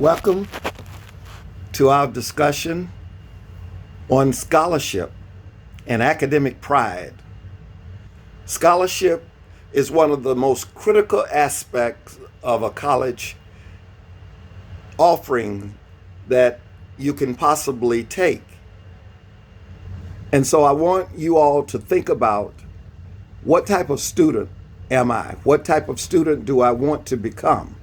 Welcome to our discussion on scholarship and academic pride. Scholarship is one of the most critical aspects of a college offering that you can possibly take. And so I want you all to think about, what type of student am I? What type of student do I want to become?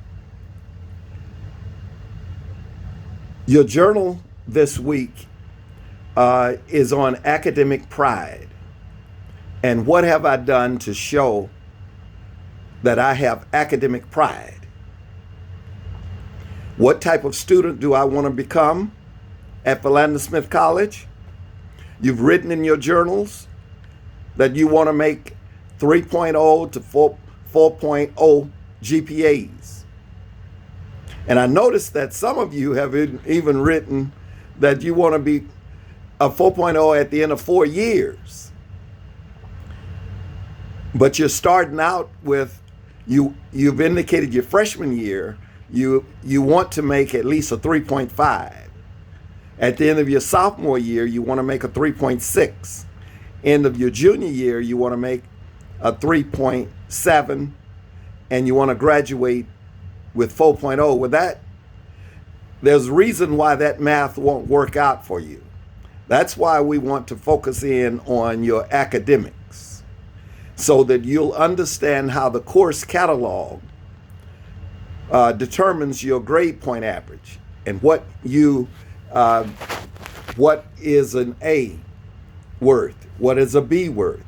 Your journal this week is on academic pride. And what have I done to show that I have academic pride? What type of student do I want to become at Philander Smith College? You've written in your journals that you want to make 3.0 to 4.0 GPAs. And I noticed that some of you have even written that you want to be a 4.0 at the end of 4 years. But you're starting out with, you've indicated your freshman year, you want to make at least a 3.5. At the end of your sophomore year, you want to make a 3.6. End of your junior year, you want to make a 3.7, and you want to graduate with 4.0. With that, there's a reason why that math won't work out for you. That's why we want to focus in on your academics, so that you'll understand how the course catalog determines your grade point average and what is an A worth, what is a B worth.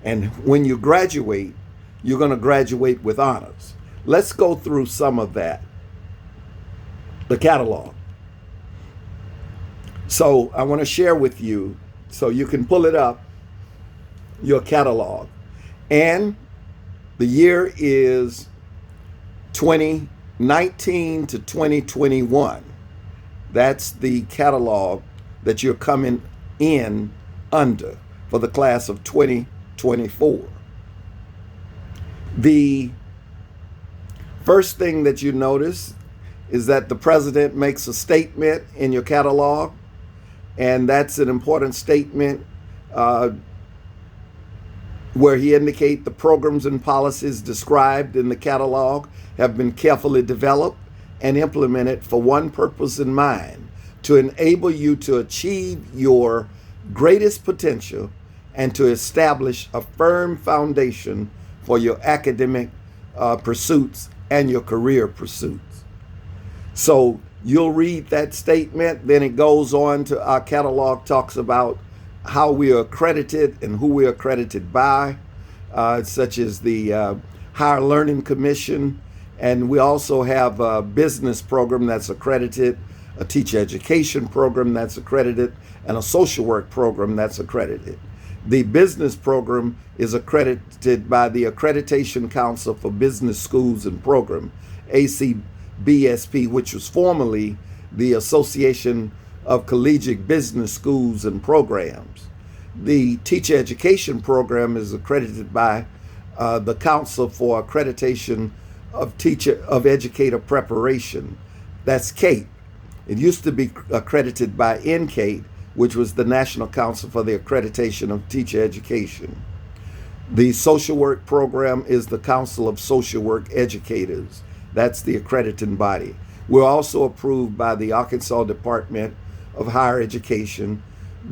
And when you graduate, you're going to graduate with honors. Let's go through some of that, the catalog. So I want to share with you, so you can pull it up, your catalog. And the year is 2019 to 2021. That's the catalog that you're coming in under for the class of 2024. The first thing that you notice is that the president makes a statement in your catalog, and that's an important statement where he indicates the programs and policies described in the catalog have been carefully developed and implemented for one purpose in mind: to enable you to achieve your greatest potential and to establish a firm foundation for your academic pursuits and your career pursuits. So you'll read that statement, then it goes on to our catalog, talks about how we are accredited and who we are accredited by, such as the Higher Learning Commission. And we also have a business program that's accredited, a teacher education program that's accredited, and a social work program that's accredited. The business program is accredited by the Accreditation Council for Business Schools and Program, ACBSP, which was formerly the Association of Collegiate Business Schools and Programs. The teacher education program is accredited by the Council for Accreditation of Educator Preparation. That's CAPE. It used to be accredited by NCATE, which was the National Council for the Accreditation of Teacher Education. The social work program is the Council of Social Work Educators. That's the accrediting body. We're also approved by the Arkansas Department of Higher Education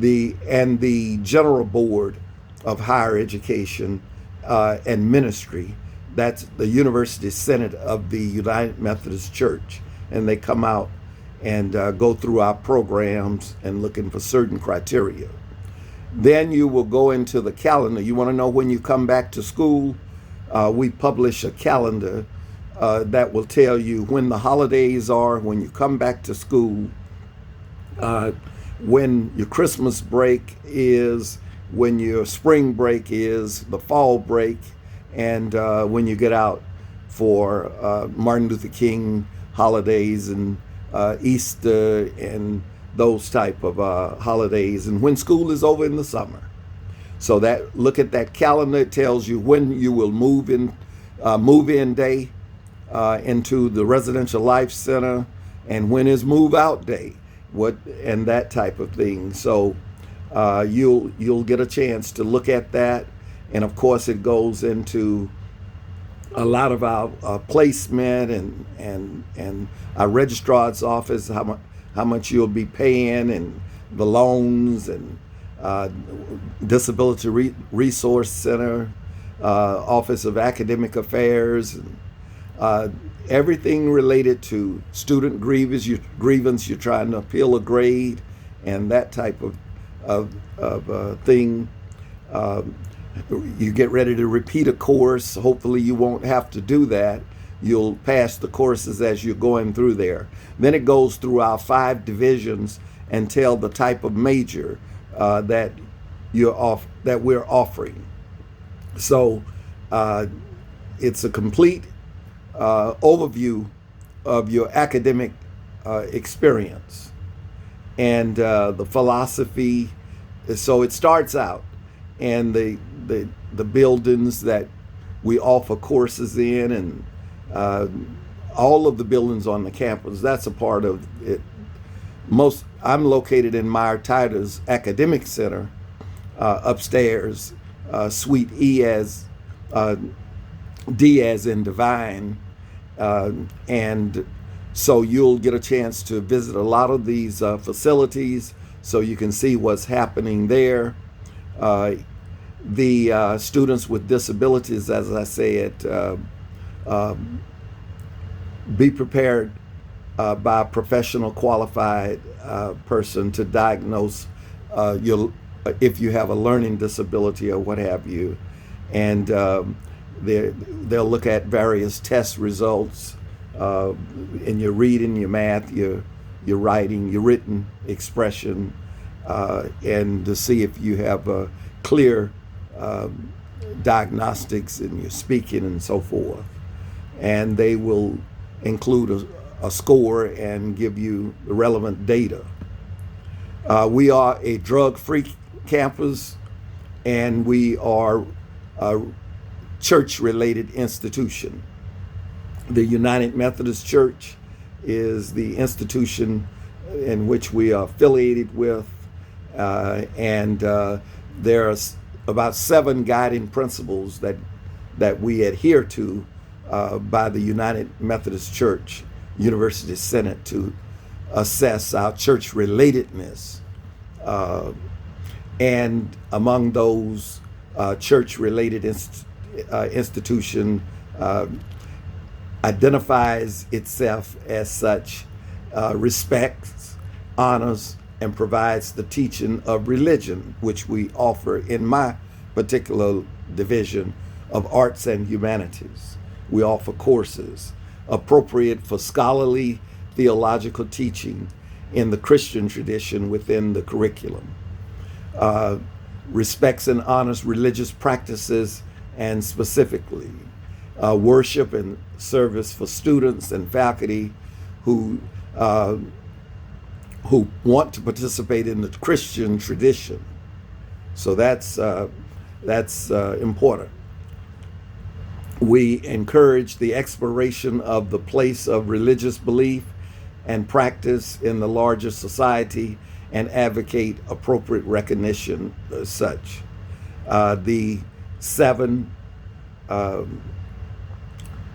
and the General Board of Higher Education and Ministry. That's the University Senate of the United Methodist Church. And they come out and go through our programs and looking for certain criteria. Then you will go into the calendar. You want to know when you come back to school? We publish a calendar that will tell you when the holidays are, when you come back to school, when your Christmas break is, when your spring break is, the fall break, and when you get out for Martin Luther King holidays and Easter and those type of holidays, and when school is over in the summer. So that, look at that calendar. It tells you when you will move in day into the Residential Life Center and when is move out day, what, and that type of thing. So you'll get a chance to look at that, and of course it goes into a lot of our placement and our registrar's office, how much you'll be paying, and the loans, and Disability Resource Center, Office of Academic Affairs, and everything related to student grievance. You're trying to appeal a grade and that type of thing. You get ready to repeat a course. Hopefully you won't have to do that. You'll pass the courses as you're going through there. Then it goes through our 5 divisions and tell the type of major that we're offering. So it's a complete overview of your academic experience and the philosophy. So it starts out, and the buildings that we offer courses in, and all of the buildings on the campus. That's a part of it. I'm located in Meyer Titus Academic Center, upstairs, Suite E as D as in Divine, and so you'll get a chance to visit a lot of these facilities, so you can see what's happening there. The students with disabilities, as I said, be prepared by a professional, qualified person to diagnose if you have a learning disability or what have you. And they'll look at various test results in your reading, your math, your writing, your written expression, and to see if you have a clear diagnostics in your speaking and so forth. And they will include a score and give you the relevant data. We are a drug-free campus, and we are a church-related institution. The United Methodist Church is the institution in which we are affiliated with, and there are about 7 guiding principles that we adhere to by the United Methodist Church University Synod to assess our church relatedness. And among those church related institution identifies itself as such, respects, honors, and provides the teaching of religion, which we offer in my particular division of arts and humanities. We offer courses appropriate for scholarly theological teaching in the Christian tradition within the curriculum. Respects and honors religious practices, and specifically worship and service for students and faculty who want to participate in the Christian tradition. So that's important. We encourage the exploration of the place of religious belief and practice in the larger society and advocate appropriate recognition as such. The 7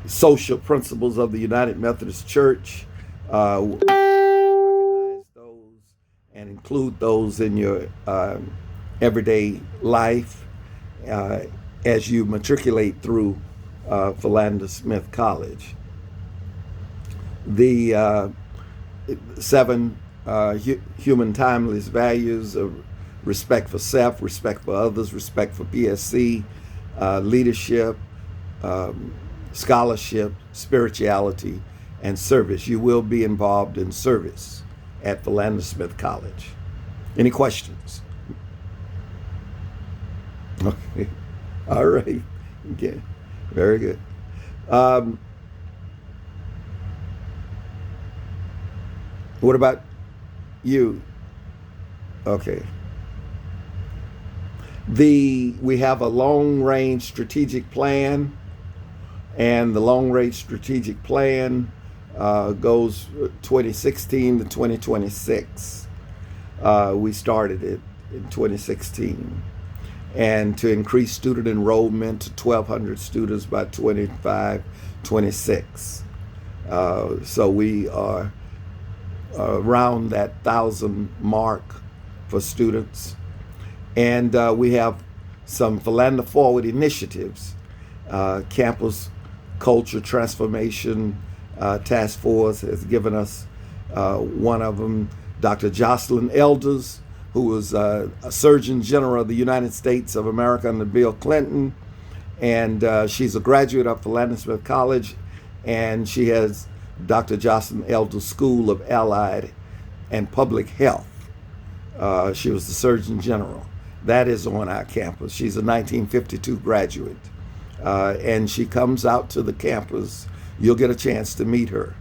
social principles of the United Methodist Church, recognize those and include those in your everyday life as you matriculate through Philander Smith College. The 7 human timeless values of respect for self, respect for others, respect for PSC, leadership, scholarship, spirituality, and service. You will be involved in service at Philander Smith College. Any questions? Okay. All right. Okay. Very good. What about you? Okay. We have a long-range strategic plan, and the long-range strategic plan goes 2016 to 2026. We started it in 2016. And to increase student enrollment to 1,200 students by 25, 26. So we are around that 1,000 mark for students. And we have some Philander Forward initiatives. Campus Culture Transformation Task Force has given us one of them. Dr. Jocelyn Elders, who was a Surgeon General of the United States of America under Bill Clinton. And she's a graduate of Philander Smith College, and she has Dr. Jocelyn Elders School of Allied and Public Health. She was the Surgeon General. That is on our campus. She's a 1952 graduate. And she comes out to the campus. You'll get a chance to meet her.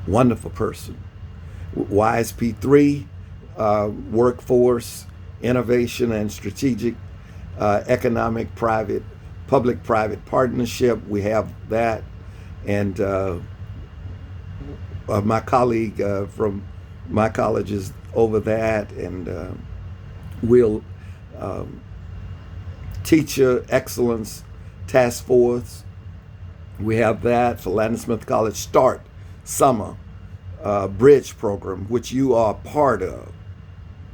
Wonderful person. YSP3, Workforce, Innovation and Strategic Economic Public-Private Partnership. We have that. And my colleague from my college is over that. And we'll Teacher Excellence Task Force. We have that. Philander Smith College Start Summer Bridge Program, which you are part of.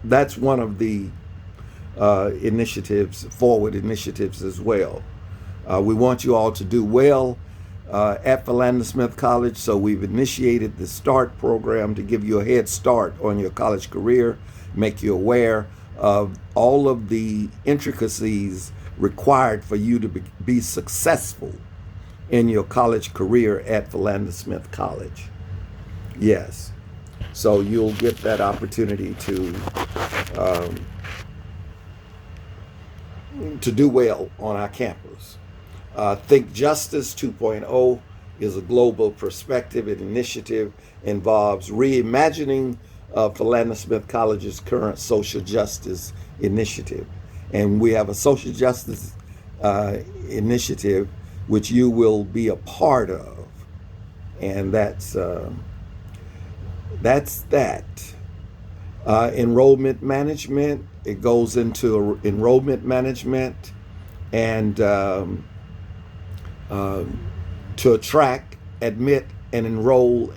That's one of the initiatives, forward initiatives as well. We want you all to do well at Philander Smith College, so we've initiated the START program to give you a head start on your college career, make you aware of all of the intricacies required for you to be successful in your college career at Philander Smith College. Yes. So you'll get that opportunity to do well on our campus. Think Justice 2.0 is a global perspective and initiative, involves reimagining Philander Smith College's current social justice initiative. And we have a social justice initiative which you will be a part of. And that's that. Enrollment management, it goes into enrollment management and to attract, admit, and enroll,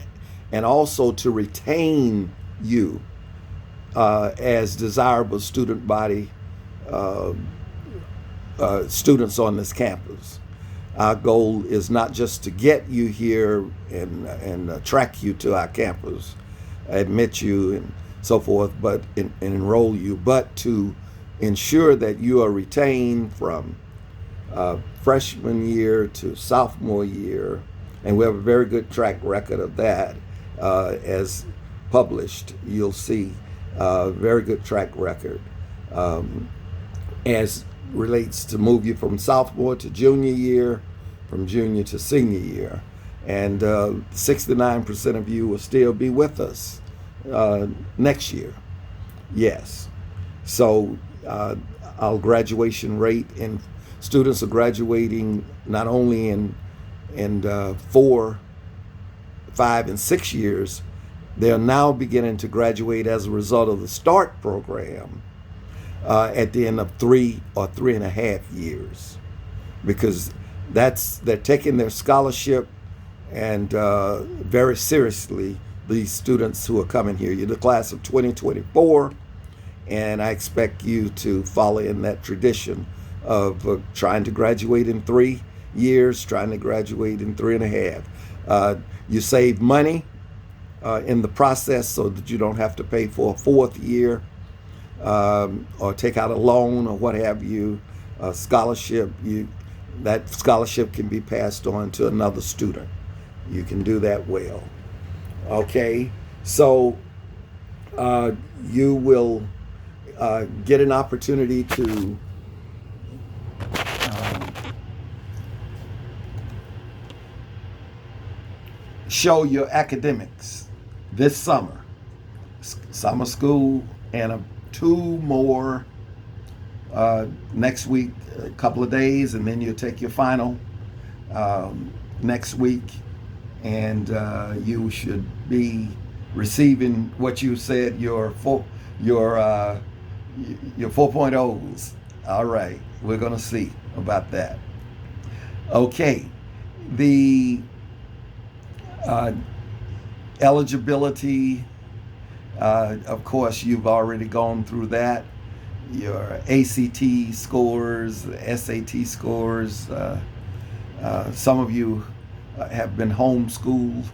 and also to retain you as desirable student body students on this campus. Our goal is not just to get you here and attract you to our campus, admit you and so forth, but and enroll you, but to ensure that you are retained from freshman year to sophomore year. And we have a very good track record of that as published. You'll see very good track record as relates to move you from sophomore to junior year, from junior to senior year. And 69% of you will still be with us next year. Yes. So our graduation rate, and students are graduating not only in 4, 5, and 6 years, they're now beginning to graduate as a result of the START program at the end of 3 or 3.5 years, because they're taking their scholarship and very seriously, these students who are coming here. You're the class of 2024, and I expect you to follow in that tradition of trying to graduate in 3 years, trying to graduate in 3.5. You save money in the process so that you don't have to pay for a 4th year or take out a loan or what have you. Scholarship, that scholarship can be passed on to another student. You can do that well. Okay, so you will get an opportunity to show your academics this summer. Summer school and 2 more next week, a couple of days, and then you'll take your final next week. and you should be receiving what you said your 4.0s. All right, we're going to see about that. Okay, the eligibility, of course, you've already gone through that. Your ACT scores, SAT scores. Some of you have been homeschooled,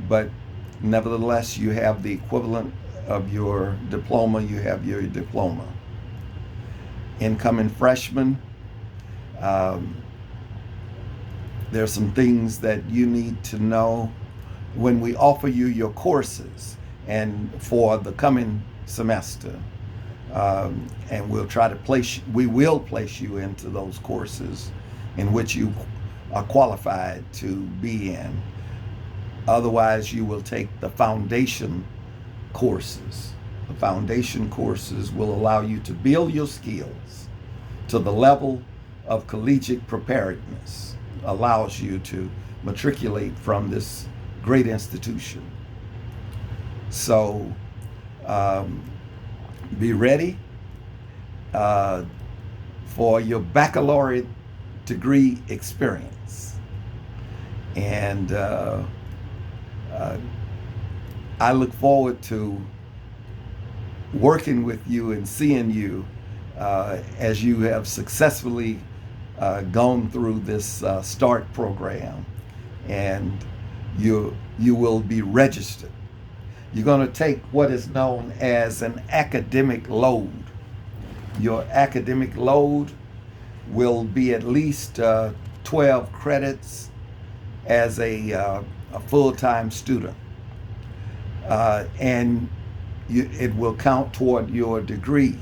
but nevertheless, you have the equivalent of your diploma. You have your diploma. Incoming freshmen, there are some things that you need to know when we offer you your courses and for the coming semester. And we will place you into those courses in which you are qualified to be in. Otherwise, you will take the foundation courses. The foundation courses will allow you to build your skills to the level of collegiate preparedness, allows you to matriculate from this great institution. So be ready for your baccalaureate degree experience. And I look forward to working with you and seeing you as you have successfully gone through this START program, and you will be registered. You're going to take what is known as an academic load. Your academic load will be at least 12 credits as a full-time student. And it will count toward your degree.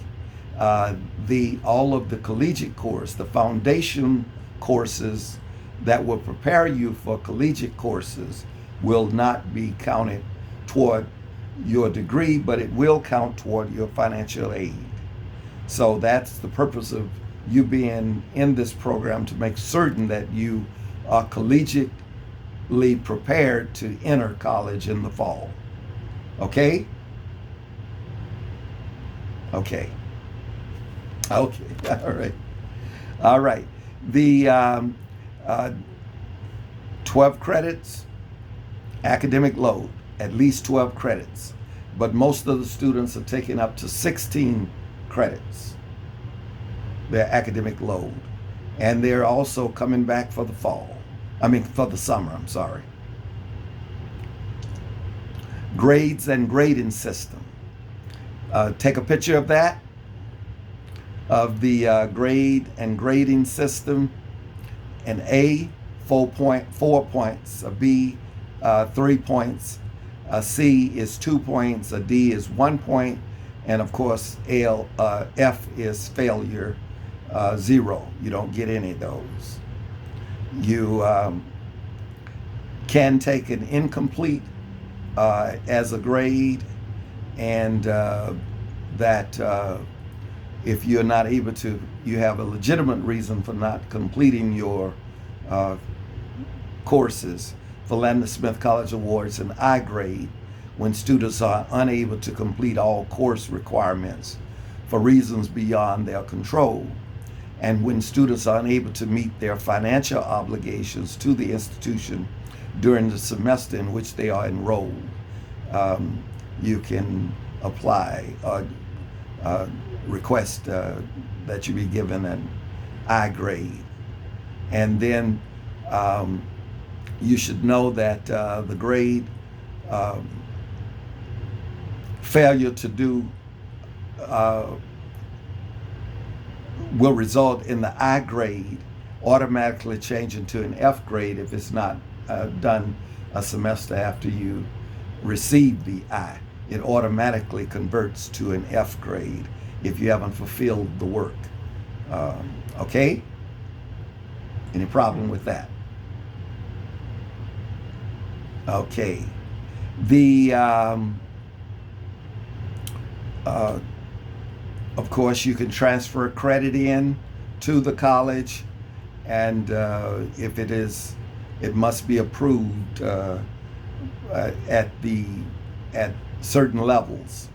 All of the collegiate course, the foundation courses that will prepare you for collegiate courses will not be counted toward your degree, but it will count toward your financial aid. So that's the purpose of you being in this program, to make certain that you are collegiately prepared to enter college in the fall. Okay? Okay. Okay. All right. All right. The 12 credits, academic load, at least 12 credits. But most of the students are taking up to 16 credits, their academic load. And they're also coming back for the for the summer, I'm sorry. Grades and grading system. Take a picture of that, of the grade and grading system. An A, 4 points. A B, 3 points. A C is 2 points. A D is 1 point. And of course, F is failure, 0. You don't get any of those. You can take an incomplete as a grade, and that if you're not able to, you have a legitimate reason for not completing your courses. Philander Smith College awards an I grade when students are unable to complete all course requirements for reasons beyond their control, and when students are unable to meet their financial obligations to the institution during the semester in which they are enrolled. You can apply or request that you be given an I grade. And then you should know that the grade failure to do will result in the I grade automatically changing to an F grade if it's not done a semester after you receive the I. It automatically converts to an F grade if you haven't fulfilled the work. Okay? Any problem with that? Okay. The of course, you can transfer credit in to the college, and if it is It must be approved at certain levels.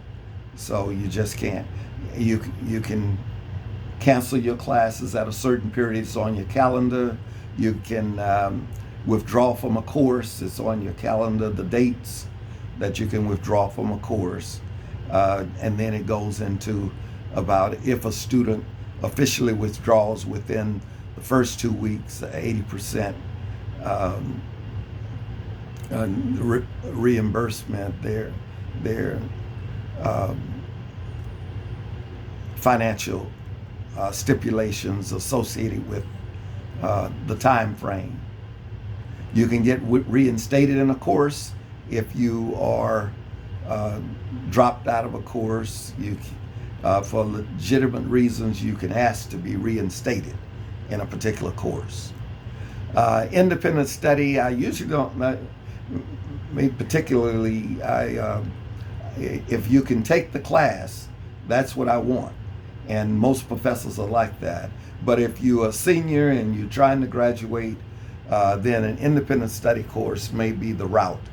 So you just can't. You can cancel your classes at a certain period. It's on your calendar. You can withdraw from a course. It's on your calendar, the dates that you can withdraw from a course. And then it goes into about if a student officially withdraws within the first 2 weeks, 80% reimbursement, their financial stipulations associated with the time frame. You can get reinstated in a course if you are dropped out of a course. For legitimate reasons, you can ask to be reinstated in a particular course. Independent study, I usually don't, particularly, if you can take the class, that's what I want. And most professors are like that. But if you're a senior and you're trying to graduate, then an independent study course may be the route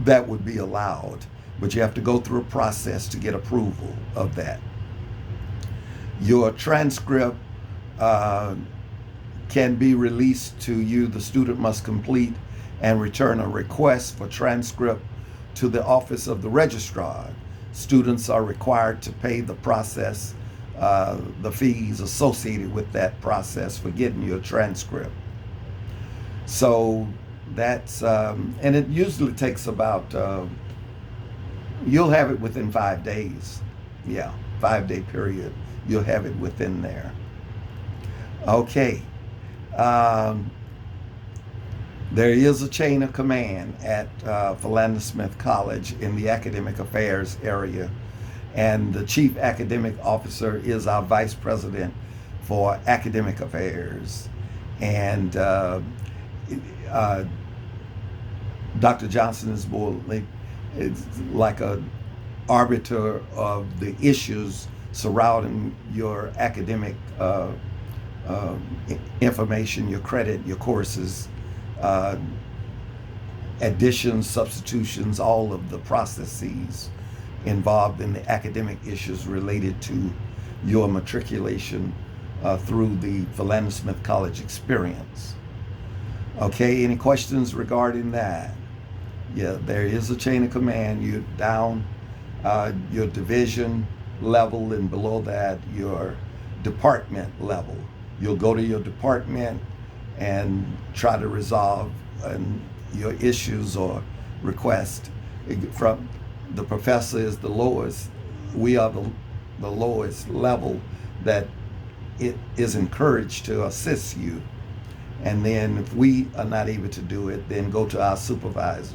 that would be allowed. But you have to go through a process to get approval of that. Your transcript can be released to you. The student must complete and return a request for transcript to the office of the registrar. Students are required to pay the process, the fees associated with that process for getting your transcript. So that's, and it usually takes about, you'll have it within 5 days. Yeah, 5-day period. You'll have it within there. Okay. There is a chain of command at Philander Smith College in the academic affairs area, and the chief academic officer is our vice president for academic affairs. And Dr. Johnson is more like a arbiter of the issues surrounding your academic information, your credit, your courses, additions, substitutions, all of the processes involved in the academic issues related to your matriculation through the Philander Smith College experience. Okay, any questions regarding that? Yeah, there is a chain of command. You're down your division level, and below that your department level. You'll go to your department and try to resolve your issues or request. From the professor is the lowest. We are the lowest level that it is encouraged to assist you. And then if we are not able to do it, then go to our supervisors,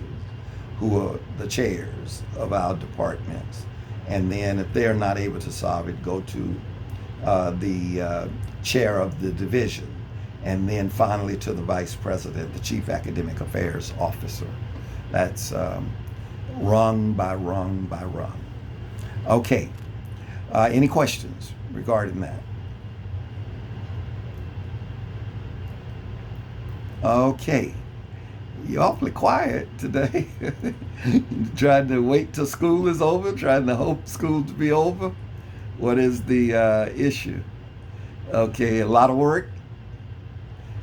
who are the chairs of our departments. And then if they're not able to solve it, go to the chair of the division. And then finally to the vice president, the chief academic affairs officer. That's rung by rung by rung. Okay, any questions regarding that? Okay, you're awfully quiet today. Trying to wait till school is over, trying to hope school to be over. What is the issue? Okay, a lot of work?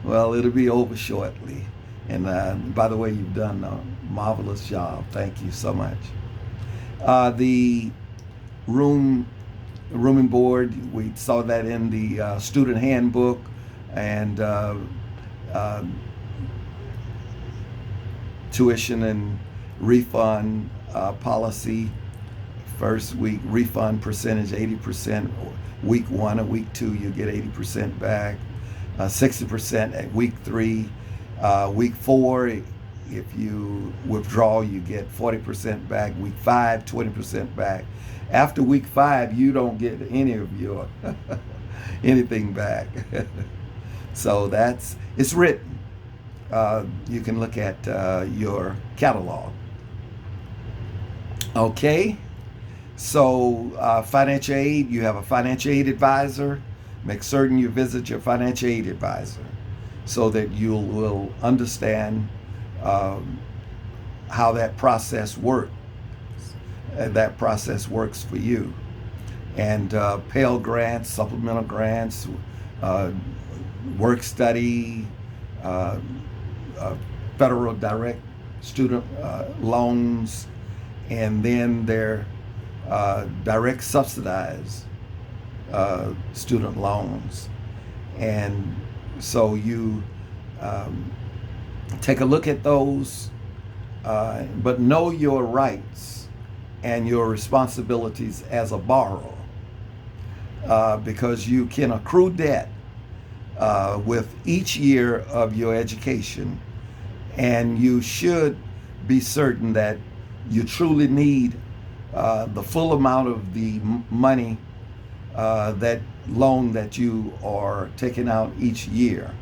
Well, it'll be over shortly. And by the way, you've done a marvelous job. Thank you so much. The room and board, we saw that in the student handbook, and tuition and refund policy. First week refund percentage 80%. Week 1 or week 2 you get 80% back. 60% at week 3. Week 4, if you withdraw, you get 40% back. Week 5, 20% back. After week 5, you don't get any of your anything back. So it's written. You can look at your catalog. Okay, so financial aid, you have a financial aid advisor. Make certain you visit your financial aid advisor. so that you will understand um, how that process works. That process works for you. And Pell Grants, supplemental grants, uh, work study, uh, uh, federal direct student loans, and then their direct subsidized student loans. And so you um, take a look at those, but know your rights and your responsibilities as a borrower, because you can accrue debt with each year of your education, and you should be certain that you truly need the full amount of the money, that loan that you are taking out each year,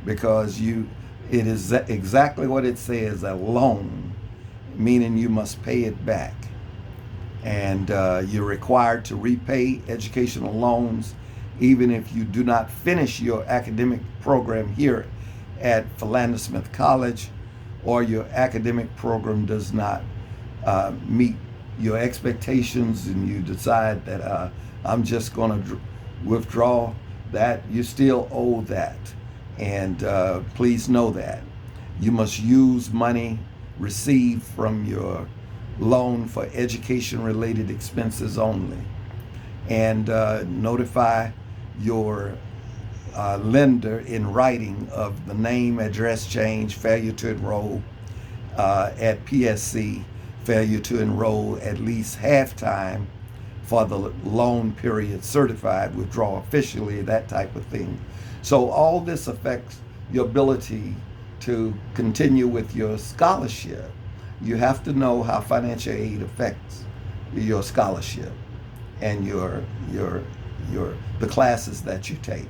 because it is exactly what it says, a loan, meaning you must pay it back. And you're required to repay educational loans even if you do not finish your academic program here at Philander Smith College, or your academic program does not meet your expectations, and you decide that I'm just going to withdraw that, you still owe that. And please know that you must use money received from your loan for education related expenses only, and notify your lender in writing of the name, address change, failure to enroll at PSC, failure to enroll at least half-time for the loan period, certified withdrawal officially, that type of thing. So all this affects your ability to continue with your scholarship. You have to know how financial aid affects your scholarship and the classes that you take.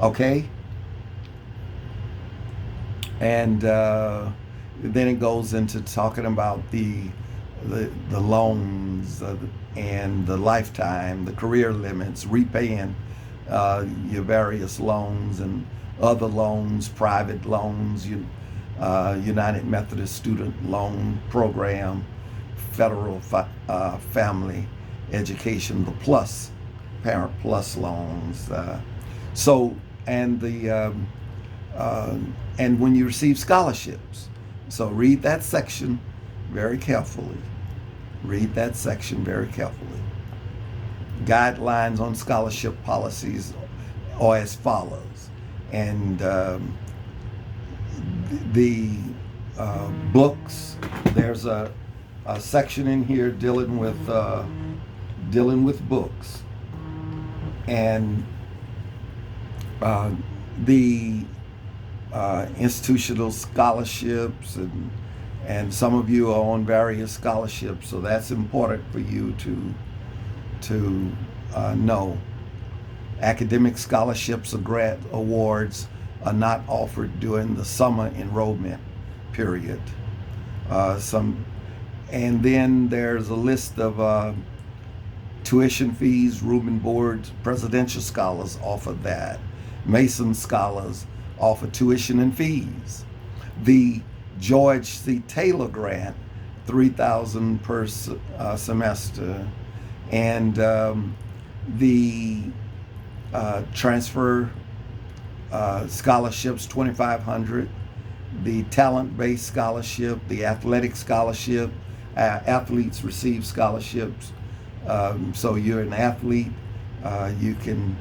Okay? And then it goes into talking about the loans and the lifetime, the career limits, repaying your various loans and other loans, private loans, United Methodist Student Loan Program, Federal Family Education, the PLUS, Parent Plus loans. And when you receive scholarships, so read that section very carefully. Read that section very carefully. Guidelines on scholarship policies are as follows. And the books, there's a section in here dealing with books, and the institutional scholarships, and some of you are on various scholarships, so that's important for you to know. Academic scholarships or grant awards are not offered during the summer enrollment period. And then there's a list of tuition fees. Room and board presidential scholars offer that. Mason scholars offer tuition and fees. The George C. Taylor grant, $3,000 per semester, and the transfer scholarships, $2,500. The talent-based scholarship, the athletic scholarship, athletes receive scholarships. So you're an athlete, you can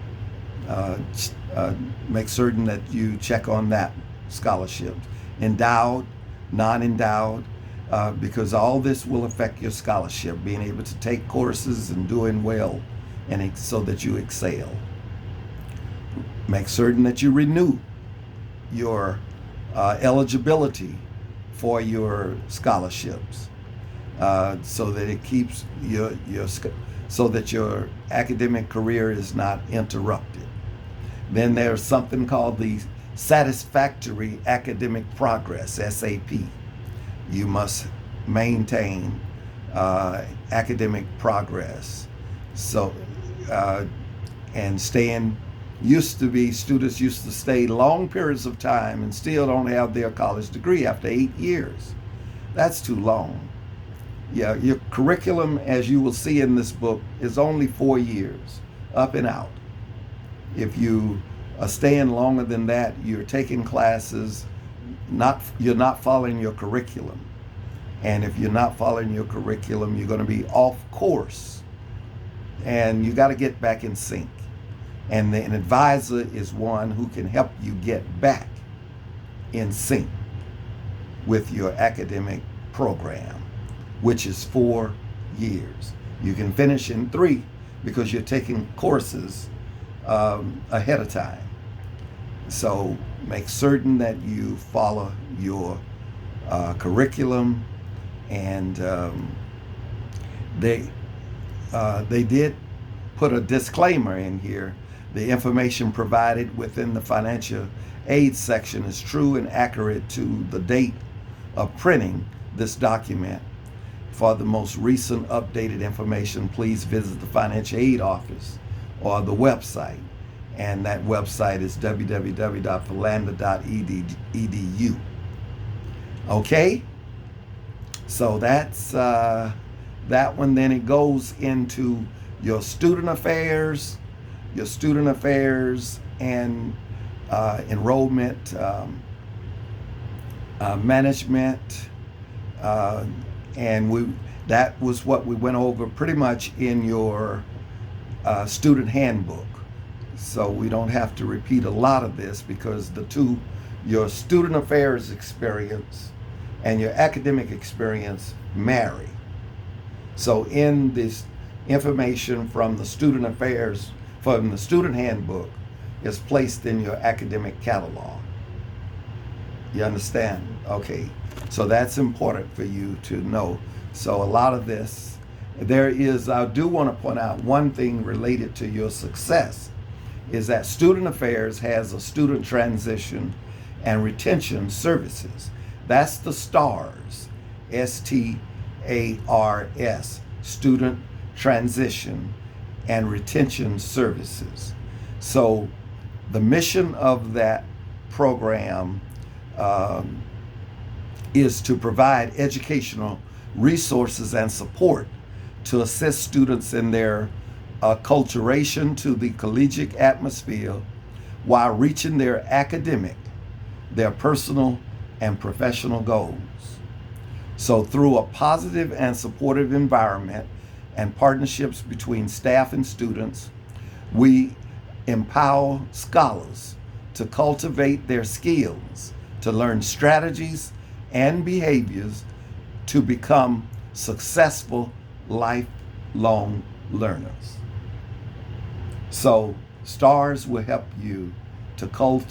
make certain that you check on that scholarship. Endowed, non-endowed, because all this will affect your scholarship, being able to take courses and doing well, and so that you excel. Make certain that you renew your eligibility for your scholarships, so that it keeps so that your academic career is not interrupted. Then there's something called the Satisfactory Academic Progress, SAP. You must maintain academic progress, so and staying Used to be students used to stay long periods of time and still don't have their college degree after 8 years. That's too long. Yeah, your curriculum, as you will see in this book, is only 4 years, up and out. If you are staying longer than that, you're taking classes, you're not following your curriculum. And if you're not following your curriculum, you're going to be off course. And you got to get back in sync. And an advisor is one who can help you get back in sync with your academic program, which is 4 years. You can finish in 3 because you're taking courses ahead of time. So make certain that you follow your curriculum. And they did put a disclaimer in here. The information provided within the financial aid section is true and accurate to the date of printing this document. For the most recent updated information, please visit the financial aid office or the website. And that website is www.philander.edu. Okay? So that's that one. Then it goes into your student affairs and enrollment management, and that was what we went over pretty much in your student handbook. So we don't have to repeat a lot of this because your student affairs experience and your academic experience marry. So in this information from the student affairs, from the student handbook, is placed in your academic catalog. You understand? Okay. So that's important for you to know. So a lot of this, I do want to point out one thing related to your success is that student affairs has a student transition and retention services. That's the STARS, STARS, Student Transition and Retention Services. So the mission of that program is to provide educational resources and support to assist students in their acculturation to the collegiate atmosphere while reaching their academic, their personal, and professional goals. So through a positive and supportive environment and partnerships between staff and students, we empower scholars to cultivate their skills, to learn strategies and behaviors to become successful lifelong learners. So STARS will help you to cultivate